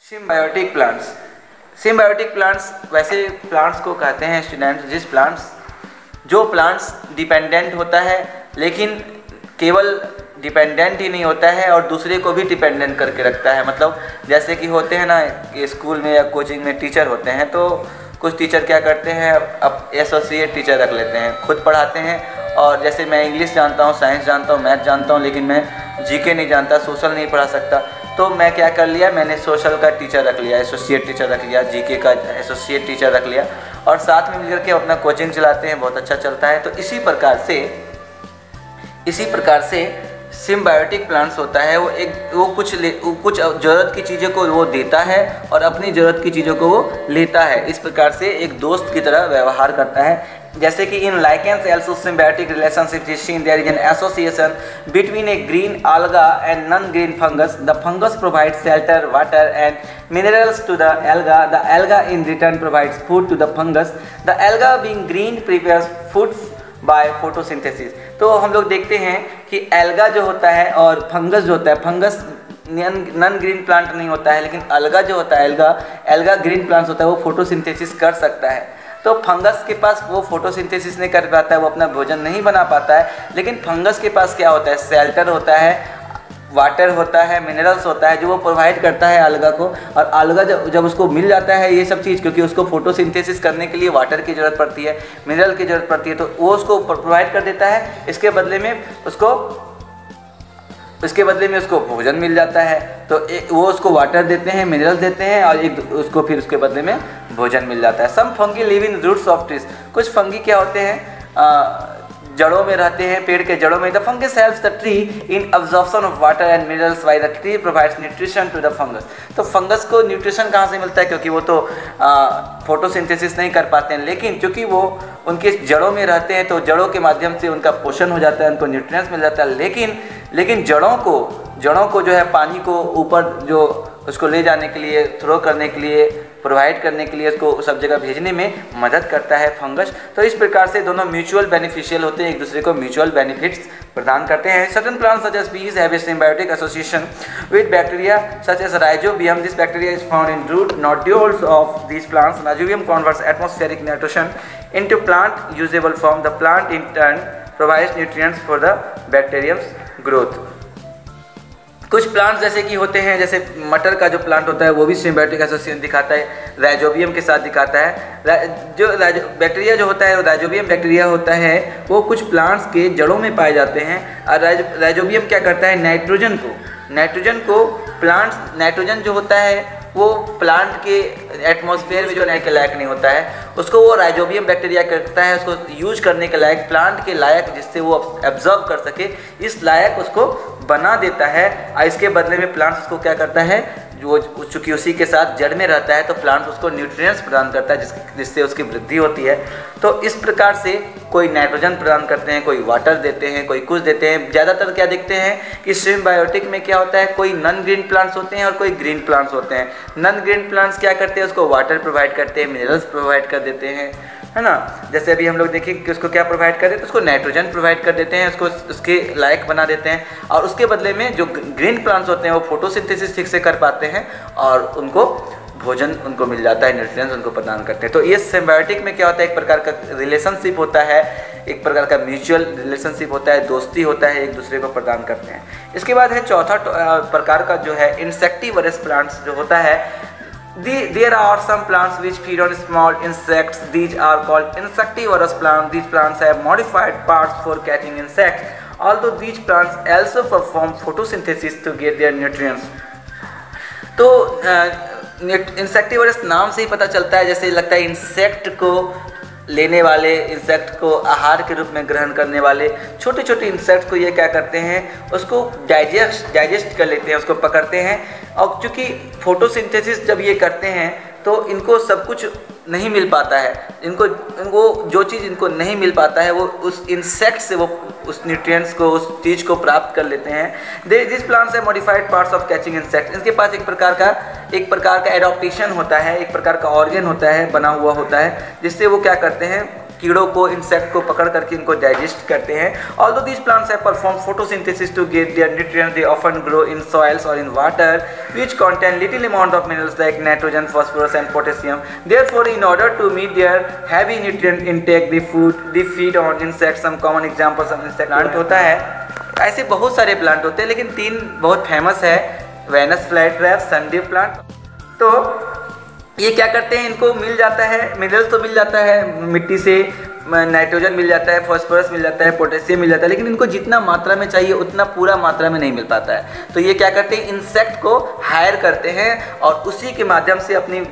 Symbiotic plants. Symbiotic plants वैसे plants को कहते हैं स्टूडेंट्स जो प्लांट्स डिपेंडेंट होता है, लेकिन केवल डिपेंडेंट ही नहीं होता है और दूसरे को भी डिपेंडेंट करके रखता है। मतलब जैसे कि होते हैं ना, स्कूल में या कोचिंग में टीचर होते हैं, तो कुछ टीचर क्या करते हैं, अब एसोसिएट टीचर रख लेते हैं, खुद पढ़ाते हैं। और जैसे मैं इंग्लिश जानता हूँ, साइंस जानता हूँ, मैथ जानता हूँ, लेकिन मैं जीके नहीं जानता, सोशल नहीं पढ़ा सकता, तो मैं क्या कर लिया, मैंने सोशल का टीचर रख लिया, एसोसिएट टीचर रख लिया, जीके का एसोसिएट टीचर रख लिया और साथ में मिलकर के अपना कोचिंग चलाते हैं, बहुत अच्छा चलता है। तो इसी प्रकार से सिम्बायोटिक प्लांट्स होता है, वो कुछ ज़रूरत की चीज़ों को वो देता है और अपनी ज़रूरत की चीज़ों को वो लेता है। इस प्रकार से एक दोस्त की तरह व्यवहार करता है। जैसे कि इन lichens also symbiotic relationship is seen, there is an association between a green alga and non-green fungus. The fungus provides shelter, water and minerals to the alga. The alga in return provides food to the fungus. The alga being green prepares foods by photosynthesis. तो हम लोग देखते हैं कि alga जो होता है और फंगस जो होता है, फंगस नॉन ग्रीन प्लांट नहीं होता है, लेकिन अलगा जो होता है, एल्गा ग्रीन प्लांट्स होता है, वो फोटोसिंथेसिस कर सकता है। तो फंगस के पास वो फोटोसिंथेसिस नहीं कर पाता है, वो अपना भोजन नहीं बना पाता है, लेकिन फंगस के पास क्या होता है, शेल्टर होता है, वाटर होता है, मिनरल्स होता है, जो वो प्रोवाइड करता है अलगा को। और अलगा जब उसको मिल जाता है ये सब चीज़, क्योंकि उसको फोटोसिंथेसिस करने के लिए वाटर की ज़रूरत पड़ती है, मिनरल की ज़रूरत पड़ती है, तो वो उसको प्रोवाइड कर देता है। इसके बदले में उसको भोजन मिल जाता है। तो वो उसको वाटर देते हैं, मिनरल्स देते हैं और उसको फिर उसके बदले में भोजन मिल जाता है। Some fungi live in roots of trees. कुछ फंगी क्या होते हैं, जड़ों में रहते हैं, पेड़ के जड़ों में। The fungus helps the tree in absorption of water and minerals while the tree provides nutrition to the fungus. तो फंगस को न्यूट्रिशन कहाँ से मिलता है, क्योंकि वो तो फोटोसिंथेसिस नहीं कर पाते हैं, लेकिन चूँकि वो उनके जड़ों में रहते हैं तो जड़ों के माध्यम से उनका पोषण हो जाता है, उनको न्यूट्रिएंट्स मिल जाता है। लेकिन जड़ों को जो है पानी को ऊपर जो उसको ले जाने के लिए, थ्रो करने के लिए, प्रोवाइड करने के लिए, उसको सब जगह भेजने में मदद करता है फंगस। तो इस प्रकार से दोनों म्यूचुअल बेनिफिशियल होते हैं, एक दूसरे को म्यूचुअल बेनिफिट्स प्रदान करते हैं। Certain plants such as peas have a symbiotic association with bacteria such as rhizobium. This bacteria is found in root nodules of these plants. Rhizobium converts atmospheric nitrogen into plant usable form. The plant in turn provides nutrients for the bacterium's growth. कुछ plants जैसे कि होते हैं, जैसे मटर का जो plant होता है वो भी सिम्बायोटिक एसोसिएशन दिखाता है, राइजोबियम के साथ दिखाता है। जो बैक्टीरिया जो होता है, राइजोबियम बैक्टीरिया होता है, वो कुछ प्लांट्स के जड़ों में पाए जाते हैं। और राइजोबियम क्या करता है, नाइट्रोजन जो होता है वो प्लांट के एटमॉस्फेयर में जो रहने के लायक नहीं होता है, उसको वो राइजोबियम बैक्टीरिया करता है, उसको यूज करने के लायक, प्लांट के लायक, जिससे वो एब्जॉर्ब कर सके, इस लायक उसको बना देता है। और इसके बदले में प्लांट उसको क्या करता है, जो चूँकि उसी के साथ जड़ में रहता है, तो प्लांट उसको न्यूट्रिएंट्स प्रदान करता है, जिससे उसकी वृद्धि होती है। तो इस प्रकार से कोई नाइट्रोजन प्रदान करते हैं, कोई वाटर देते हैं, कोई कुछ देते हैं। ज़्यादातर क्या देखते हैं कि सिम्बायोटिक में क्या होता है, कोई नॉन ग्रीन प्लांट्स होते हैं और कोई ग्रीन प्लांट्स होते हैं। नॉन ग्रीन प्लांट्स क्या करते हैं, उसको वाटर प्रोवाइड करते हैं, मिनरल्स प्रोवाइड कर देते हैं, है ना। जैसे अभी हम लोग देखें कि उसको क्या प्रोवाइड कर देते हैं, उसको नाइट्रोजन प्रोवाइड कर देते हैं, उसको उसके लायक बना देते हैं। और उसके बदले में जो ग्रीन प्लांट्स होते हैं वो फोटोसिंथेसिस ठीक से कर पाते हैं और उनको भोजन उनको मिल जाता है, न्यूट्रिएंट्स उनको प्रदान करते हैं। तो ये सिम्बायोटिक में क्या होता है, एक प्रकार का रिलेशनशिप होता है, एक प्रकार का म्यूचुअल रिलेशनशिप होता है, दोस्ती होता है, एक दूसरे को प्रदान करते हैं। इसके बाद है चौथा प्रकार का जो है इंसेक्टिवरस प्लांट्स जो होता है। There are some plants which feed on small insects. These are called insectivorous plants. These plants have modified parts for catching insects. Although these plants also perform photosynthesis to get their nutrients. तो insectivorous नाम से ही पता चलता है, जैसे लगता है insect को लेने वाले, इंसेक्ट को आहार के रूप में ग्रहण करने वाले छोटे छोटे इंसेक्ट को ये क्या करते हैं, उसको डाइजेस्ट कर लेते हैं, उसको पकड़ते हैं। और चूँकि फोटोसिंथेसिस जब ये करते हैं तो इनको सब कुछ नहीं मिल पाता है, इनको जो चीज़ इनको नहीं मिल पाता है वो उस इंसेक्ट से वो उस न्यूट्रिएंट्स को, उस चीज़ को प्राप्त कर लेते हैं। दिस प्लांट्स है modified parts of catching insect. इनके पास एक प्रकार का एडॉप्टेशन होता है, एक प्रकार का ऑर्गन होता है, बना हुआ होता है, जिससे वो क्या करते हैं कीड़ों को, इंसेक्ट को पकड़ करके इनको डाइजेस्ट करते हैं। Although these plants have perform photosynthesis to get their nutrients, they often grow in soils और in water which contain little amount of minerals like nitrogen, phosphorus and potassium. Therefore, in order to meet their heavy nutrient intake, they feed on insects. Some common examples of insect plant होता है, ऐसे बहुत सारे plant होते हैं, लेकिन 3 बहुत famous है, वेनस फ्लाईट्रैप, सनड्यू प्लांट। तो ये क्या करते हैं, इनको मिल जाता है मिनरल्स, तो मिल जाता है मिट्टी से, नाइट्रोजन मिल जाता है, फास्फोरस मिल जाता है, पोटेशियम मिल जाता है, लेकिन इनको जितना मात्रा में चाहिए उतना पूरा मात्रा में नहीं मिल पाता है। तो ये क्या करते हैं, इंसेक्ट को हायर करते हैं और उसी के माध्यम से अपनी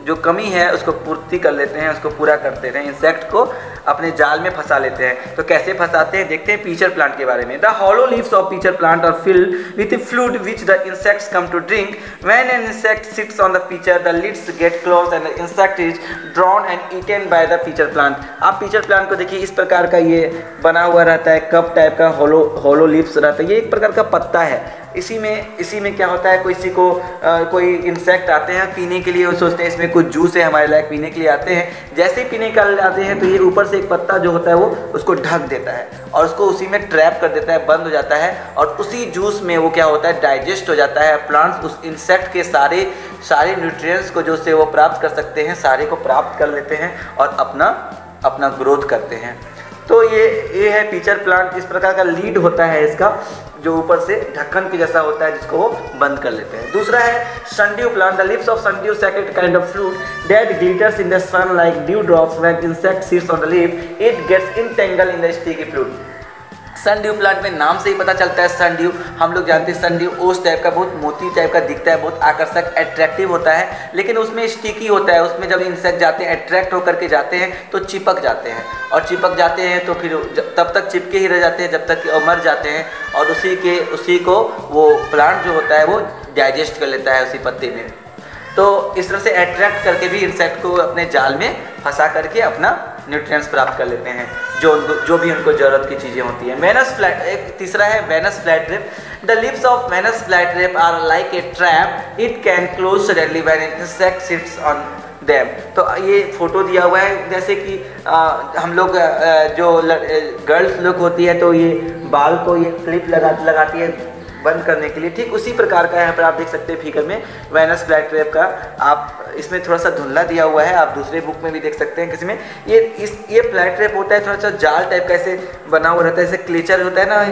जो कमी है उसको पूर्ति कर लेते हैं, उसको पूरा करते हैं, इंसेक्ट को अपने जाल में फंसा लेते हैं। तो कैसे फंसाते हैं देखते हैं पीचर प्लांट के बारे में। The hollow leaves of pitcher plant are filled with a fluid which the insects come to drink. When an insect sits on the pitcher the lids get close and the insect is drawn and eaten by the pitcher plant. आप pitcher plant को देखिए, इस प्रकार का ये बना हुआ रहता है, कप टाइप का हॉलो लीव्स रहता है, ये एक प्रकार का पत्ता है। इसी में क्या होता है, कोई इंसेक्ट आते हैं पीने के लिए, वो सोचते हैं इसमें कुछ जूस है हमारे लायक, पीने के लिए आते हैं। जैसे ही पीने के लिए आते हैं तो ये ऊपर से एक पत्ता जो होता है वो उसको ढक देता है और उसको उसी में ट्रैप कर देता है, बंद हो जाता है, और उसी जूस में वो क्या होता है, डाइजेस्ट हो जाता है। प्लांट्स उस इंसेक्ट के सारे न्यूट्रिएंट्स को जो से वो प्राप्त कर सकते हैं, सारे को प्राप्त कर लेते हैं और अपना ग्रोथ करते हैं। तो ये है पीचर प्लांट। इस प्रकार का लीड होता है इसका, जो ऊपर से ढक्कन के जैसा होता है, जिसको वो बंद कर लेते हैं। दूसरा है sundew plant. The leaves of sundew second kind of fruit that glitters in the sun like dew drops. When insect sits on the leaf it gets entangle in the sticky fruit. Sundew plant में नाम से ही पता चलता है, sundew हम लोग जानते हैं, सनड्यू ओस टाइप का, बहुत मोती टाइप का दिखता है, बहुत आकर्षक अट्रैक्टिव होता है, लेकिन उसमें स्टिकी होता है। उसमें जब इंसेक्ट जाते हैं, अट्रैक्ट होकर के जाते हैं तो चिपक जाते हैं, और चिपक जाते हैं तो फिर तब तक चिपके ही रह जाते हैं जब तक कि मर जाते हैं, और उसी को वो प्लांट जो होता है वो डाइजेस्ट कर लेता है उसी पत्ते में। तो इस तरह से अट्रैक्ट करके भी इंसेक्ट को अपने जाल में फंसा करके अपना न्यूट्रिएंट्स प्राप्त कर लेते हैं, जो भी उनको ज़रूरत की चीज़ें होती हैं। एक तीसरा है Venus flytrap. The lips of Venus flytrap are like a trap, it can close suddenly when an insect sits on them. तो ये फोटो दिया हुआ है, जैसे कि हम लोग जो गर्ल्स लोग होती है तो ये बाल को ये क्लिप लगाती है बंद करने के लिए, ठीक उसी प्रकार का यहाँ पर आप देख सकते हैं फिगर में वेनस फ्लाईट्रैप का। आप इसमें थोड़ा सा धुंधला दिया हुआ है, आप दूसरे बुक में भी देख सकते हैं किसी में। ये फ्लाईट्रैप होता है, थोड़ा सा जाल टाइप का ऐसे बना हुआ रहता है, जैसे क्लेचर होता है ना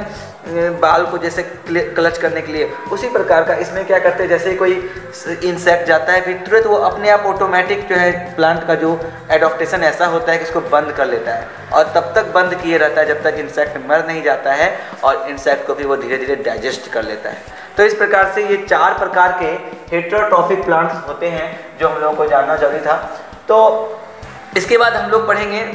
बाल को जैसे क्लच करने के लिए, उसी प्रकार का। इसमें क्या करते हैं, जैसे कोई इंसेक्ट जाता है फिर तुरंत वो अपने आप ऑटोमेटिक जो है प्लांट का जो एडॉप्टेशन ऐसा होता है कि इसको बंद कर लेता है, और तब तक बंद किए रहता है जब तक इंसेक्ट मर नहीं जाता है, और इंसेक्ट को भी वो धीरे धीरे डाइजेस्ट कर लेता है। तो इस प्रकार से ये 4 प्रकार के हेटेरोट्रॉफिक प्लांट्स होते हैं जो हम लोगों को जानना जरूरी था। तो इसके बाद हम लोग पढ़ेंगे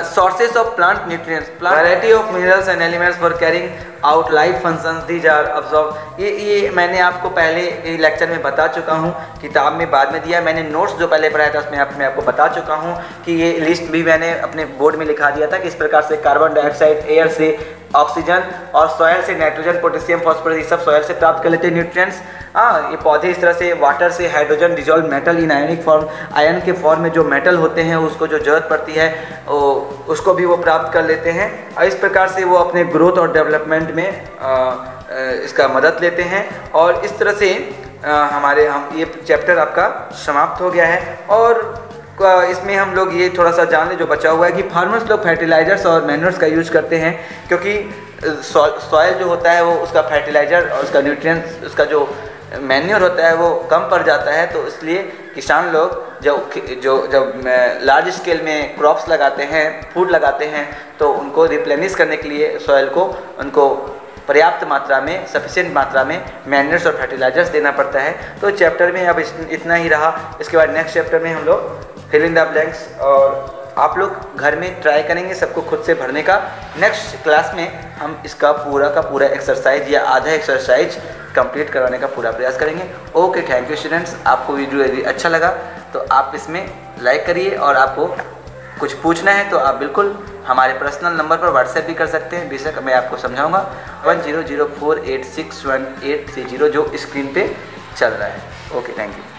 sources of plant nutrients, variety of minerals and elements for carrying out life functions, these are absorbed। ये मैंने आपको पहले लेक्चर में बता चुका हूँ, किताब में बाद में दिया, मैंने नोट्स जो पहले पढ़ाया था उसमें मैं आपको बता चुका हूँ कि ये लिस्ट भी मैंने अपने बोर्ड में लिखा दिया था कि इस प्रकार से कार्बन डाइऑक्साइड एयर से, ऑक्सीजन और सॉयल से नाइट्रोजन, पोटेशियम, फास्फोरस, ये सब सॉयल से प्राप्त कर लेते हैं न्यूट्रिएंट्स। ये पौधे इस तरह से वाटर से हाइड्रोजन डिजॉल्व मेटल इन आयनिक फॉर्म, आयन के फॉर्म में जो मेटल होते हैं उसको जो जरूरत पड़ती है उसको भी वो प्राप्त कर लेते हैं, और इस प्रकार से वो अपने ग्रोथ और डेवलपमेंट में इसका मदद लेते हैं। और इस तरह से हम ये चैप्टर आपका समाप्त हो गया है। और इसमें हम लोग ये थोड़ा सा जान लें जो बचा हुआ है कि फार्मर्स लोग फर्टिलाइजर्स और मैन्योर्स का यूज करते हैं, क्योंकि सॉइल जो होता है वो उसका फर्टिलाइजर और उसका न्यूट्रिएंट्स, उसका जो मैन्योर होता है वो कम पड़ जाता है। तो इसलिए किसान लोग जब लार्ज स्केल में क्रॉप्स लगाते हैं, फूड लगाते हैं, तो उनको रिप्लेनिश करने के लिए सॉइल को उनको पर्याप्त मात्रा में, सफिशिएंट मात्रा में मैन्योर्स और फर्टिलाइजर्स देना पड़ता है। तो चैप्टर में अब इतना ही रहा। इसके बाद नेक्स्ट चैप्टर में हम लोग फिल इन द ब्लैंक्स, और आप लोग घर में ट्राई करेंगे सबको खुद से भरने का। नेक्स्ट क्लास में हम इसका पूरा का पूरा एक्सरसाइज या आधा एक्सरसाइज कंप्लीट करवाने का पूरा प्रयास करेंगे। Okay, thank you students. आपको वीडियो यदि अच्छा लगा तो आप इसमें लाइक करिए, और आपको कुछ पूछना है तो आप बिल्कुल हमारे पर्सनल नंबर पर व्हाट्सएप भी कर सकते हैं, बेशक मैं आपको समझाऊंगा। 1004861830 जो स्क्रीन पे चल रहा है। Okay, thank you.